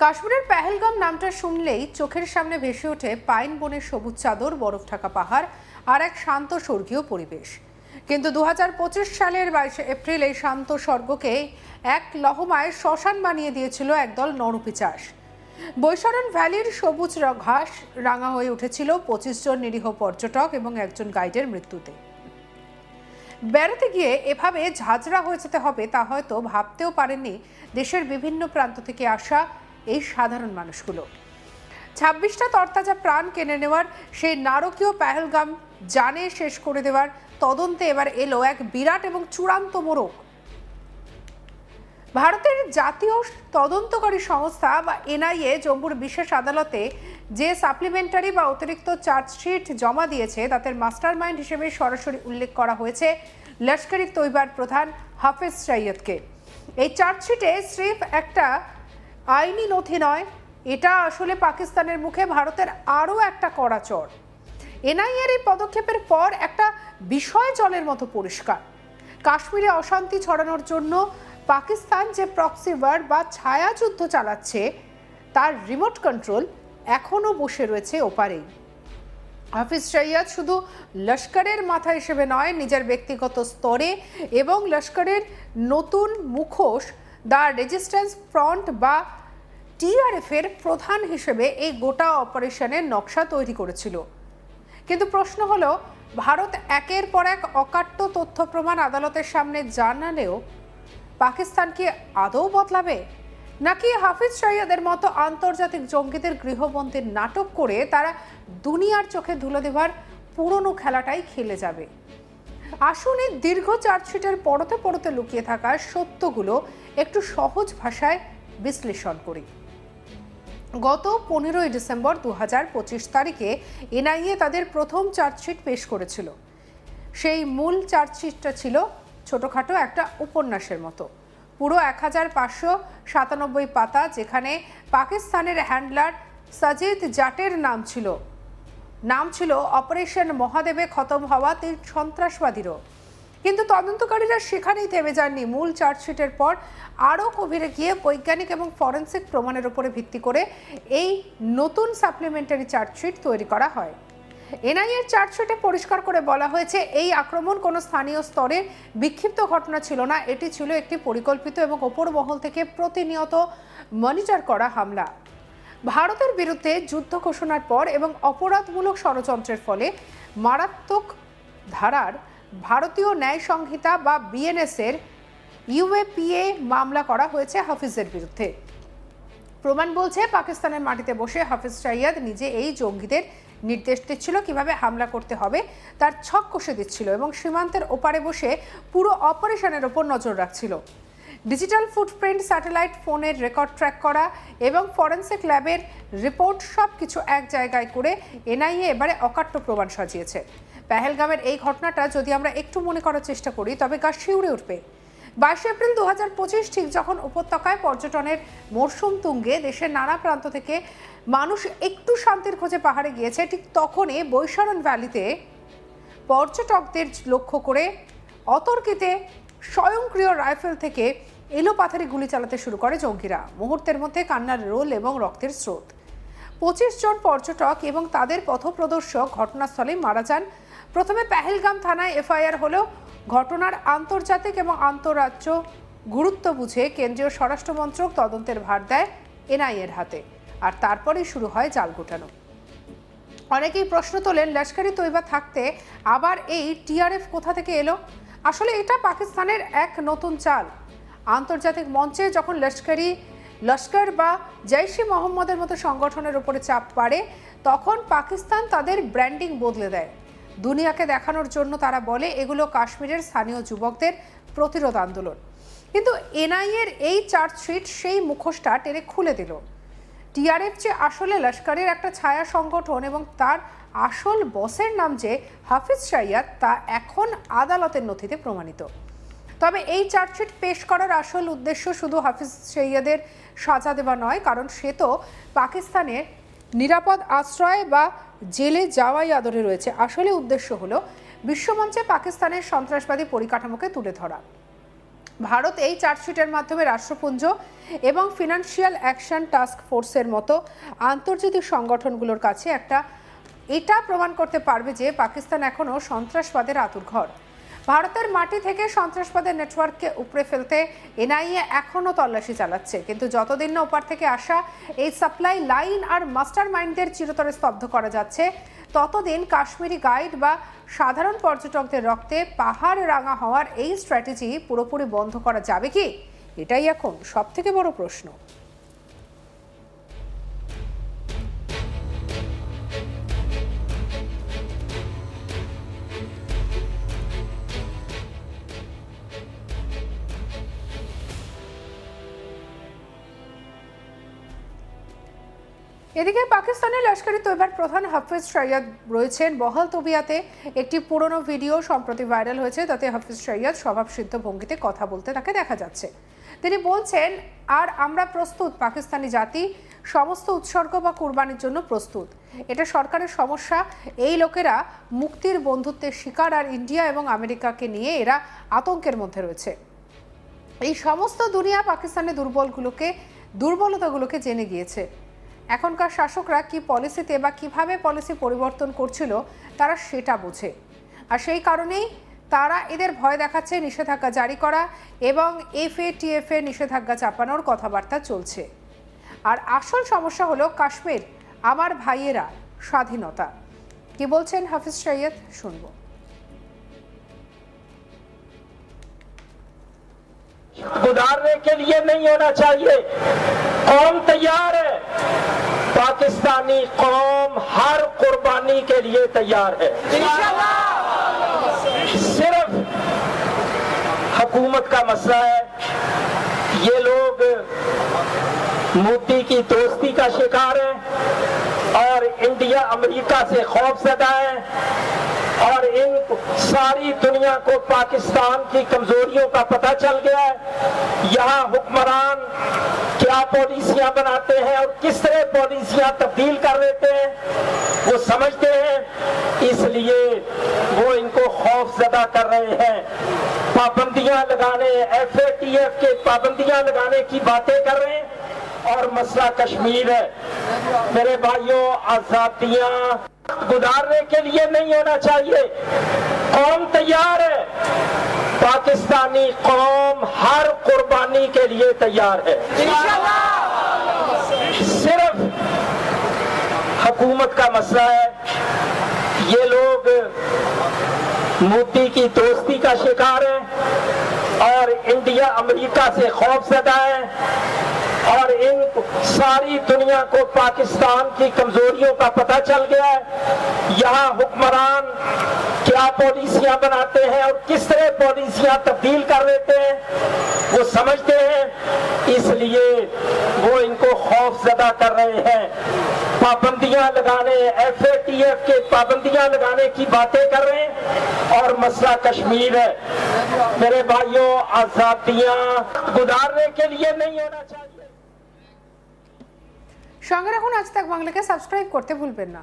কাশ্মীরের পেহেলগাম নামটা শুনলেই চোখের সামনে ভেসে ওঠে পাইন বনের সবুজ চাদর, বরফ ঢাকা পাহাড় আর এক শান্ত স্বর্গীয় পরিবেশ। কিন্তু 2025 সালের 22 এপ্রিল এই শান্ত স্বর্গকে এক লহমায় শ্মশান বানিয়ে দিয়েছিল একদল নরপিচাস। বৈশারণ ভ্যালির সবুজ ঘাস রাঙা হয়ে উঠেছিল 25 জন নিরীহ পর্যটক এবং একজন গাইডের মৃত্যুতে। বেড়াতে গিয়ে এভাবে ঝাঁঝরা হয়ে যেতে হবে তা হয়তো ভাবতেও পারেননি দেশের বিভিন্ন প্রান্ত থেকে আসা এই সাধারণ মানুষগুলো। 26টা তরতাজা প্রাণ কেড়ে নেওয়ার সেই নারকীয় পেহেলগাম জানে শেষ করে দেওয়ার তদন্তে এবার এলো এক বিরাট এবং চূড়ান্ত মোড়ক। ভারতের জাতীয় তদন্তকারী সংস্থা বা এনআইএ জম্মুর বিশেষ আদালতে যে সাপ্লিমেন্টারি বা অতিরিক্ত চার্জশিট জমা দিয়েছে তাতে মাস্টারমাইন্ড হিসেবে সরাসরি উল্লেখ করা হয়েছে লস্কর-ই তৈয়বার প্রধান হাফিজ সইয়দকে। এই চার্জশিটে স্রেফ একটা আইনি নথি নয়, এটা আসলে পাকিস্তানের মুখে ভারতের আরও একটা কড়া চড়। এনআইএর এই পদক্ষেপের পর একটা বিষয় জলের মতো পরিষ্কার। কাশ্মীরে অশান্তি ছড়ানোর জন্য পাকিস্তান যে প্রক্সি ওয়ার বা ছায়াযুদ্ধ চালাচ্ছে তার রিমোট কন্ট্রোল এখনও বসে রয়েছে ওপারেই। হাফিজ সইয়দ শুধু লস্করের মাথা হিসেবে নয়, নিজের ব্যক্তিগত স্তরে এবং লস্করের নতুন মুখোশ দ্য রেজিস্ট্যান্স ফ্রন্ট বা টিআরএফের প্রধান হিসেবে এই গোটা অপারেশনের নকশা তৈরি করেছিল। কিন্তু প্রশ্ন হলো, ভারত একের পর এক অকাট্য তথ্য প্রমাণ আদালতের সামনে জানালেও পাকিস্তান কি আদৌ বদলাবে, নাকি হাফিজ সইয়দের মতো আন্তর্জাতিক জঙ্গিদের গৃহবন্দীর নাটক করে তারা দুনিয়ার চোখে ধুলো দেওয়ার পুরনো খেলাটাই খেলে যাবে? আসুন এই দীর্ঘ চার্জশিটের পরতে পরতে লুকিয়ে থাকা সত্যগুলো একটু সহজ ভাষায় বিশ্লেষণ করি। গত 15ই ডিসেম্বর 2025 তারিখে এনআইএ তাদের প্রথম চার্জশিট পেশ করেছিল। সেই মূল চার্জশিটটা ছিল ছোটখাটো একটা উপন্যাসের মতো, পুরো 1597 পাতা, যেখানে পাকিস্তানের হ্যান্ডলার সাজিদ জাটের নাম ছিল অপারেশন মহাদেবে খতম হওয়া 3 সন্ত্রাসবাদীরও। কিন্তু তদন্তকারীরা সেখানেই থেমে যাননি। মূল চার্জশিটের পর আরও গভীরে গিয়ে বৈজ্ঞানিক এবং ফরেন্সিক প্রমাণের উপরে ভিত্তি করে এই নতুন সাপ্লিমেন্টারি চার্জশিট তৈরি করা হয়। এনআইএর চার্জশিটে পরিষ্কার করে বলা হয়েছে, এই আক্রমণ কোনো স্থানীয় স্তরের বিক্ষিপ্ত ঘটনা ছিল না, এটি ছিল একটি পরিকল্পিত এবং ওপর মহল থেকে প্রতিনিয়ত মনিটর করা হামলা। ভারতের বিরুদ্ধে যুদ্ধ ঘোষণার পর এবং অপরাধমূলক ষড়যন্ত্রের ফলে মারাত্মক ধারার ভারতীয় ন্যায় সংহিতা বা বিএনএস-এর ইউএপিএ মামলা করা হয়েছে হাফিজের বিরুদ্ধে। প্রমাণ বলছে, পাকিস্তানের মাটিতে বসে হাফিজ সইয়দ নিজে এই জঙ্গিদের নির্দেশ দিচ্ছিল কিভাবে হামলা করতে হবে, তার ছক কষে দিচ্ছিল এবং সীমান্তের ওপারে বসে পুরো অপারেশনের ওপর নজর রাখছিল। ডিজিটাল ফুটপ্রিন্ট, স্যাটেলাইট ফোনের রেকর্ড ট্র্যাক করা এবং ফরেন্সিক ল্যাবের রিপোর্ট সব কিছু এক জায়গায় করে এনআইএ এবারে অকাট্য প্রমাণ সাজিয়েছে। পেহেলগামের এই ঘটনাটা যদি আমরা একটু মনে করার চেষ্টা করি তবে গা শিউরে উঠবে। 22 এপ্রিল 2025 ঠিক যখন উপত্যকায় পর্যটনের মরশুম তুঙ্গে দেশের নানা প্রান্ত থেকে মানুষ একটু শান্তির খোঁজে পাহাড়ে গিয়েছে, ঠিক তখনই বৈশারণ ভ্যালিতে পর্যটকদের লক্ষ্য করে অতর্কিতে স্বয়ংক্রিয় রাইফেল থেকে এলোপাথারি গুলি চালাতে শুরু করে জঙ্গিরা। মুহূর্তের মধ্যে কান্নার রোল এবং রক্তের স্রোত। 25 জন পর্যটক এবং তাদের পথপ্রদর্শক ঘটনাস্থলেই মারা যান। প্রথমে পেহেলগাম থানায় এফআইআর হলেও ঘটনার আন্তর্জাতিক এবং আন্তঃরাজ্য গুরুত্ব বুঝে কেন্দ্রীয় স্বরাষ্ট্র মন্ত্রক তদন্তের ভার দেয় এনআইএর হাতে, আর তারপরেই শুরু হয় জাল গোটানো। অনেকেই প্রশ্ন তোলেন, লস্কর-ই তৈয়বা থাকতে আবার এই টিআরএফ কোথা থেকে এলো? আসলে এটা পাকিস্তানের এক নতুন চাল। আন্তর্জাতিক মঞ্চে যখন লস্কর বা জৈশ-ই মোহাম্মদের মতো সংগঠনের উপরে চাপ বাড়ে, তখন পাকিস্তান তাদের ব্র্যান্ডিং বদলে দেয়। দুনিয়াকে দেখানোর জন্য তারা বলে এগুলো কাশ্মীরের স্থানীয় যুবকদের প্রতিরোধ আন্দোলন। কিন্তু এনআইএর এই চার্জশিট সেই মুখোশটা টেনে খুলে দিল। টিআরএফ যে আসলে লস্করের একটা ছায়া সংগঠন এবং তার আসল বসের নাম যে হাফিজ সইয়দ, তা এখন আদালতের নথিতে প্রমাণিত। তবে এই চার্জশিট পেশ করার আসল উদ্দেশ্য শুধু হাফিজ সইয়দের সাজা দেওয়া নয়, কারণ সে তো পাকিস্তানের নিরাপদ আশ্রয় বা জেলে যাওয়াই আদরে রয়েছে। আসলে উদ্দেশ্য হলো বিশ্বমঞ্চে পাকিস্তানের সন্ত্রাসবাদী পরিকাঠামোকে তুলে ধরা। ভারত এই চার্জশিটের মাধ্যমে রাষ্ট্রপুঞ্জ এবং ফিনান্সিয়াল অ্যাকশন টাস্ক ফোর্সের মতো আন্তর্জাতিক সংগঠনগুলোর কাছে এটা প্রমাণ করতে পারবে যে পাকিস্তান এখনও সন্ত্রাসবাদের আঁতুড়ঘর। ভারতের মাটি থেকে সন্ত্রাসবাদের নেটওয়ার্ককে উপড়ে ফেলতে এনআইএ এখনও তল্লাশি চালাচ্ছে, কিন্তু যতদিন না ওপার থেকে আসা এই সাপ্লাই লাইন আর মাস্টার মাইন্ডদের চিরতরে স্তব্ধ করা যাচ্ছে, ততদিন কাশ্মীরি গাইড বা সাধারণ পর্যটকদের রক্তে পাহাড় রাঙা হওয়ার এই স্ট্র্যাটেজি পুরোপুরি বন্ধ করা যাবে কি? এটাই এখন সবথেকে বড় প্রশ্ন। এদিকে পাকিস্তানের লস্করি তৈবার প্রধান হাফিজ সৈয়দ রয়েছেন বহাল তবিয়াতে। একটি পুরনো ভিডিও সম্প্রতি ভাইরাল হয়েছে, তাতে হাফিজ সৈয়দ স্বভাবসিদ্ধ ভঙ্গিতে কথা বলতে তাকে দেখা যাচ্ছে। তিনি বলছেন, আর আমরা প্রস্তুত, পাকিস্তানি জাতি সমস্ত উৎসর্গ বা কুরবানির জন্য প্রস্তুত। এটা সরকারের সমস্যা। এই লোকেরা মুক্তির বন্ধুত্বের শিকার, আর ইন্ডিয়া এবং আমেরিকাকে নিয়ে এরা আতঙ্কের মধ্যে রয়েছে। এই সমস্ত দুনিয়া পাকিস্তানের দুর্বলতাগুলোকে জেনে গিয়েছে। এখনকার শাসকরা কি পলিসিতে বা কিভাবে পলিসি পরিবর্তন করছিল তারা সেটা বোঝে, আর সেই কারণেই তারা এদের ভয় দেখাচ্ছে। নিষেধাজ্ঞা জারি করা এবং FATF এর নিষেধাজ্ঞা চাপানোর কথাবার্তা চলছে। আর আসল সমস্যা হলো কাশ্মীর, আমার ভাইয়েরা, স্বাধীনতা। কি বলছেন হাফিজ সৈয়দ, শুনবো। गुजारने के लिए नहीं होना चाहिए। कौम तैयार है, पाकिस्तानी कौम हर कुर्बानी के लिए तैयार है। सिर्फ हुकूमत का मसला है। ये लोग मोदी की दोस्ती का शिकार है और इंडिया अमेरिका से खौफजदा है, और इन सारी दुनिया को पाकिस्तान की कमजोरियों का पता चल गया है। यहाँ हुक्मरान क्या पॉलिसियां बनाते हैं और किस तरह पॉलिसियां तब्दील कर देते हैं वो समझते हैं, इसलिए वो इनको खौफजदा कर रहे हैं। पाबंदियां लगाने, FATF के पाबंदियां लगाने की बातें कर रहे हैं, और मसला कश्मीर है। मेरे भाइयों, आजादियां गुजारने के लिए नहीं होना चाहिए। कौम तैयार है, पाकिस्तानी कौम हर कुर्बानी के लिए तैयार है। सिर्फ हुकूमत का मसला है। ये लोग मोदी की दोस्ती का शिकार है और इंडिया अमेरिका से खौफजदा है, और इन सारी दुनिया को पाकिस्तान की कमजोरियों का पता चल गया है। यहाँ हुक्मरान क्या पॉलिसियां बनाते हैं और किस तरह पॉलिसियां तब्दील कर देते हैं वो समझते हैं, इसलिए वो इनको खौफजदा कर रहे हैं। पाबंदियां लगाने, FATF के पाबंदियां लगाने की बातें कर रहे हैं, और मसला कश्मीर है। मेरे भाइयों, आजादियां गुजारने के लिए नहीं होना चाहिए। সঙ্গে রাখুন আজ তাক বাংলাকে, সাবস্ক্রাইব করতে ভুলবেন না।